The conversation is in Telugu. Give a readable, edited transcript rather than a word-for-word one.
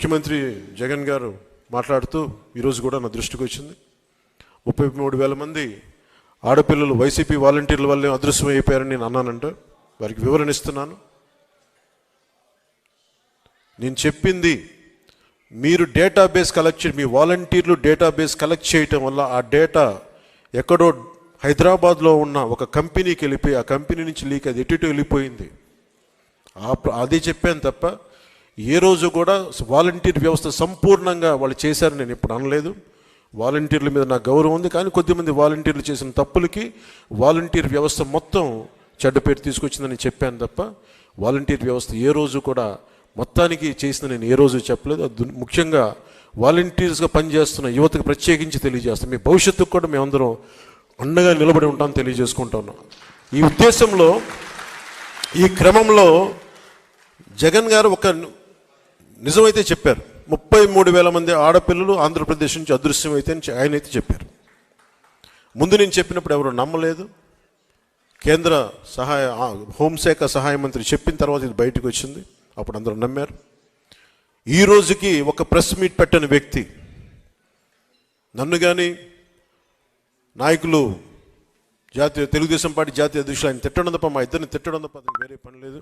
ముఖ్యమంత్రి జగన్ గారు మాట్లాడుతూ ఈరోజు కూడా నా దృష్టికి వచ్చింది. 33,000 మంది ఆడపిల్లలు వైసీపీ వాలంటీర్ల వల్లే అదృశ్యమైపోయారని నేను అన్నానంట. వారికి వివరణ ఇస్తున్నాను. నేను చెప్పింది మీరు డేటాబేస్ కలెక్ట్ మీ వాలంటీర్లు డేటాబేస్ కలెక్ట్ చేయటం వల్ల ఆ డేటా ఎక్కడో హైదరాబాద్లో ఉన్న ఒక కంపెనీకి వెళ్ళిపోయి ఆ కంపెనీ నుంచి లీక్ అది ఎటు వెళ్ళిపోయింది. అదే చెప్పాను తప్ప ఏ రోజు కూడా వాలంటీర్ వ్యవస్థ సంపూర్ణంగా వాళ్ళు చేశారని నేను ఇప్పుడు అనలేదు. వాలంటీర్ల మీద నాకు గౌరవం ఉంది, కానీ కొద్దిమంది వాలంటీర్లు చేసిన తప్పులకి వాలంటీర్ వ్యవస్థ మొత్తం చెడ్డ పేరు తీసుకొచ్చిందని చెప్పాను తప్ప వాలంటీర్ వ్యవస్థ ఏ రోజు కూడా మొత్తానికి చేసిన నేను ఏ రోజు చెప్పలేదు. ముఖ్యంగా వాలంటీర్స్గా పనిచేస్తున్న యువతకు ప్రత్యేకించి తెలియజేస్తాను. మీ భవిష్యత్తుకు కూడా మేమందరం అండగా నిలబడి ఉంటామని తెలియజేసుకుంటున్నాం. ఈ ఉద్దేశంలో ఈ క్రమంలో జగన్ గారు ఒక నిజమైతే చెప్పారు. 33,000 మంది ఆడపిల్లలు ఆంధ్రప్రదేశ్ నుంచి అదృశ్యమైతే ఆయన అయితే చెప్పారు. ముందు నేను చెప్పినప్పుడు ఎవరు నమ్మలేదు. కేంద్ర హోంశాఖ సహాయ మంత్రి చెప్పిన తర్వాత ఇది బయటకు వచ్చింది. అప్పుడు అందరూ నమ్మారు. ఈ రోజుకి ఒక ప్రెస్ మీట్ పెట్టని వ్యక్తి నన్ను కానీ నాయకులు తెలుగుదేశం పార్టీ జాతీయ అధ్యక్షులు ఆయన తిట్టడం తప్ప మా ఇద్దరిని తిట్టడం తప్ప వేరే పని లేదు.